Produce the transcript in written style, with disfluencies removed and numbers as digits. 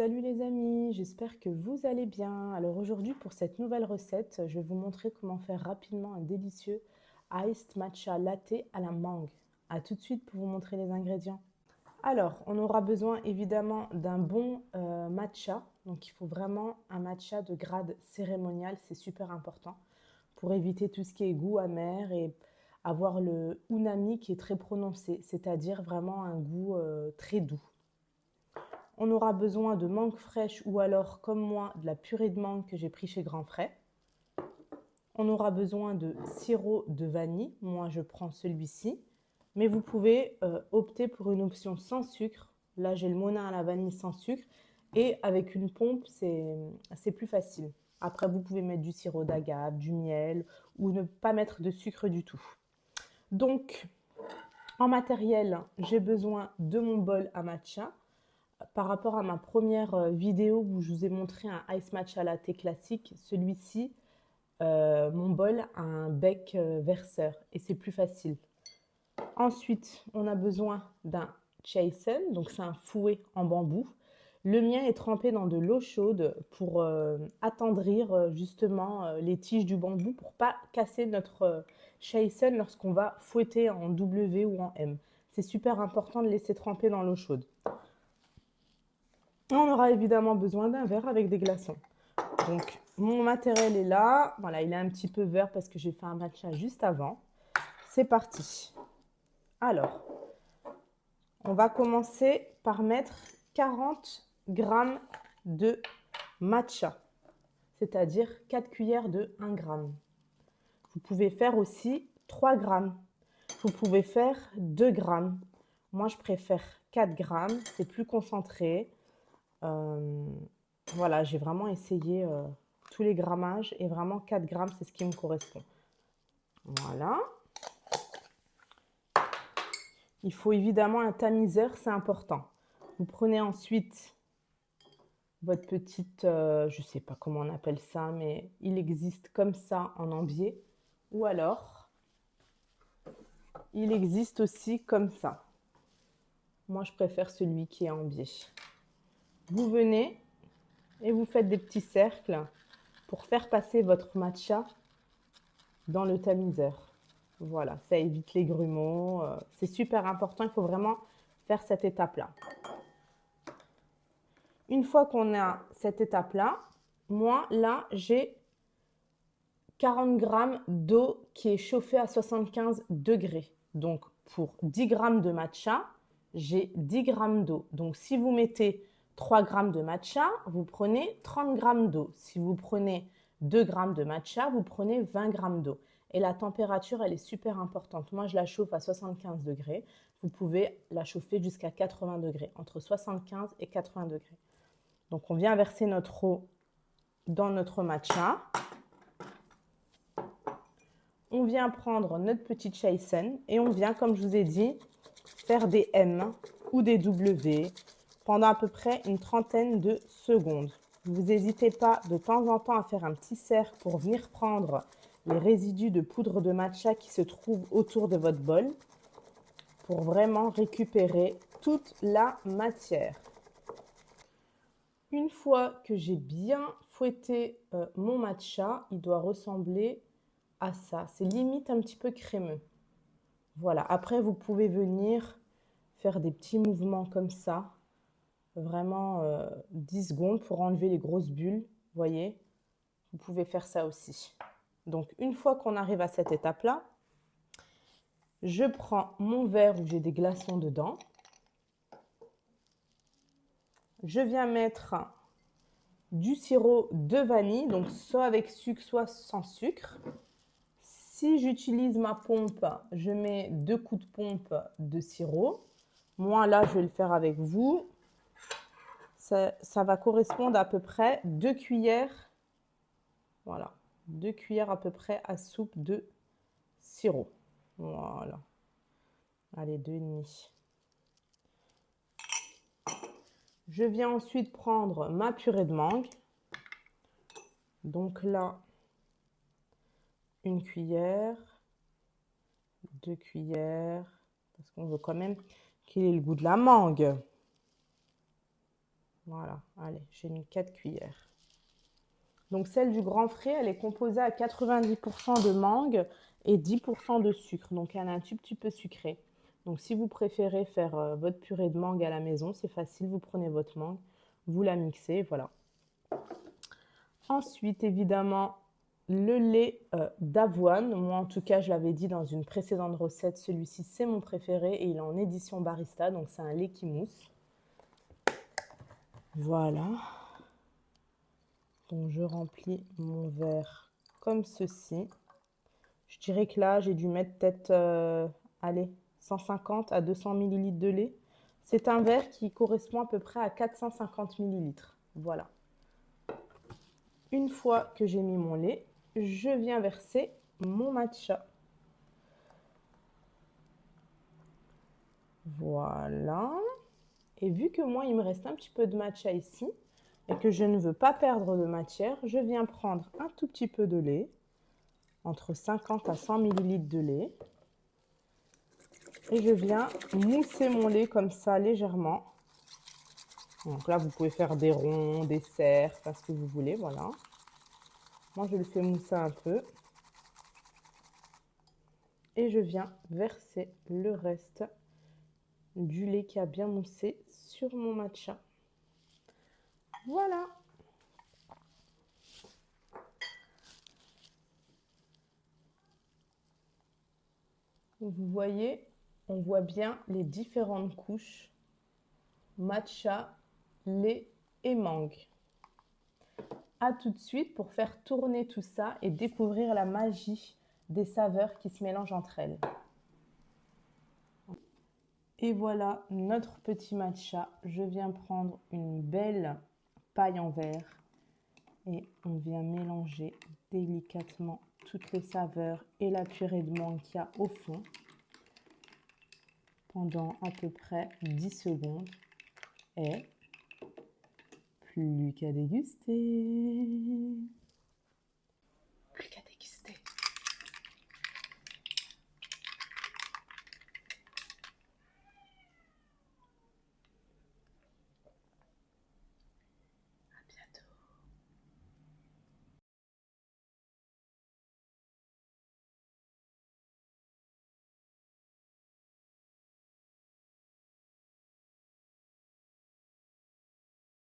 Salut les amis, j'espère que vous allez bien. Alors aujourd'hui pour cette nouvelle recette, je vais vous montrer comment faire rapidement un délicieux iced matcha latte à la mangue. A tout de suite pour vous montrer les ingrédients. Alors on aura besoin évidemment d'un bon matcha. Donc il faut vraiment un matcha de grade cérémonial, c'est super important pour éviter tout ce qui est goût amer et avoir le unami qui est très prononcé, c'est-à-dire vraiment un goût très doux. On aura besoin de mangue fraîche ou alors, comme moi, de la purée de mangue que j'ai pris chez Grand Frais. On aura besoin de sirop de vanille. Moi, je prends celui-ci. Mais vous pouvez opter pour une option sans sucre. Là, j'ai le Monin à la vanille sans sucre. Et avec une pompe, c'est plus facile. Après, vous pouvez mettre du sirop d'agave, du miel ou ne pas mettre de sucre du tout. Donc, en matériel, j'ai besoin de mon bol à matcha. Par rapport à ma première vidéo où je vous ai montré un ice matcha latte classique, celui-ci, mon bol a un bec verseur et c'est plus facile. Ensuite, on a besoin d'un chasen, donc c'est un fouet en bambou. Le mien est trempé dans de l'eau chaude pour attendrir justement les tiges du bambou pour pas casser notre chasen lorsqu'on va fouetter en W ou en M. C'est super important de laisser tremper dans l'eau chaude. On aura évidemment besoin d'un verre avec des glaçons. Donc, mon matériel est là. Voilà, il est un petit peu vert parce que j'ai fait un matcha juste avant. C'est parti. Alors, on va commencer par mettre 40 grammes de matcha, c'est-à-dire 4 cuillères de 1 gramme. Vous pouvez faire aussi 3 grammes. Vous pouvez faire 2 grammes. Moi, je préfère 4 grammes. C'est plus concentré. Voilà, j'ai vraiment essayé tous les grammages et vraiment 4 grammes, c'est ce qui me correspond. Voilà. Il faut évidemment un tamiseur, c'est important. Vous prenez ensuite votre petite, je ne sais pas comment on appelle ça, mais il existe comme ça en ambier. Ou alors, il existe aussi comme ça. Moi, je préfère celui qui est en biais. Vous venez et vous faites des petits cercles pour faire passer votre matcha dans le tamiseur. Voilà, ça évite les grumeaux. C'est super important, il faut vraiment faire cette étape-là. Une fois qu'on a cette étape-là, moi, là, j'ai 40 grammes d'eau qui est chauffée à 75 degrés. Donc, pour 10 grammes de matcha, j'ai 10 grammes d'eau. Donc, si vous mettez 3 grammes de matcha, vous prenez 30 grammes d'eau. Si vous prenez 2 grammes de matcha, vous prenez 20 grammes d'eau. Et la température, elle est super importante. Moi, je la chauffe à 75 degrés. Vous pouvez la chauffer jusqu'à 80 degrés, entre 75 et 80 degrés. Donc, on vient verser notre eau dans notre matcha. On vient prendre notre petite chasen et on vient, comme je vous ai dit, faire des M ou des W pendant à peu près une trentaine de secondes. Vous n'hésitez pas de temps en temps à faire un petit cercle pour venir prendre les résidus de poudre de matcha qui se trouvent autour de votre bol pour vraiment récupérer toute la matière. Une fois que j'ai bien fouetté mon matcha, il doit ressembler à ça. C'est limite un petit peu crémeux. Voilà. Après, vous pouvez venir faire des petits mouvements comme ça. Vraiment 10 secondes pour enlever les grosses bulles. Voyez, vous pouvez faire ça aussi. Donc, une fois qu'on arrive à cette étape-là, je prends mon verre où j'ai des glaçons dedans. Je viens mettre du sirop de vanille, donc soit avec sucre, soit sans sucre. Si j'utilise ma pompe, je mets 2 coups de pompe de sirop. Moi, là, je vais le faire avec vous. Ça va correspondre à peu près 2 cuillères. Voilà, 2 cuillères à peu près à soupe de sirop. Voilà. Allez, 2,5. Je viens ensuite prendre ma purée de mangue. Donc là, 1 cuillère, 2 cuillères, parce qu'on veut quand même qu'il ait le goût de la mangue. Voilà, allez, j'ai mis 4 cuillères. Donc celle du grand frais, elle est composée à 90% de mangue et 10% de sucre. Donc elle est un tout petit peu sucrée. Donc si vous préférez faire votre purée de mangue à la maison, c'est facile, vous prenez votre mangue, vous la mixez, voilà. Ensuite, évidemment, le lait d'avoine. Moi, en tout cas, je l'avais dit dans une précédente recette, celui-ci, c'est mon préféré et il est en édition barista, donc c'est un lait qui mousse. Voilà. Donc, je remplis mon verre comme ceci. Je dirais que là, j'ai dû mettre peut-être, allez, 150 à 200 millilitres de lait. C'est un verre qui correspond à peu près à 450 millilitres. Voilà. Une fois que j'ai mis mon lait, je viens verser mon matcha. Voilà. Et vu que moi, il me reste un petit peu de matcha ici et que je ne veux pas perdre de matière, je viens prendre un tout petit peu de lait, entre 50 à 100 millilitres de lait. Et je viens mousser mon lait comme ça légèrement. Donc là, vous pouvez faire des ronds, des cercles, ce que vous voulez, voilà. Moi, je le fais mousser un peu. Et je viens verser le reste du lait qui a bien moussé sur mon matcha. Voilà. Vous voyez, on voit bien les différentes couches matcha, lait et mangue. A tout de suite pour faire tourner tout ça et découvrir la magie des saveurs qui se mélangent entre elles. Et voilà notre petit matcha. Je viens prendre une belle paille en verre et on vient mélanger délicatement toutes les saveurs et la purée de mangue qu'il y a au fond pendant à peu près 10 secondes. Et plus qu'à déguster.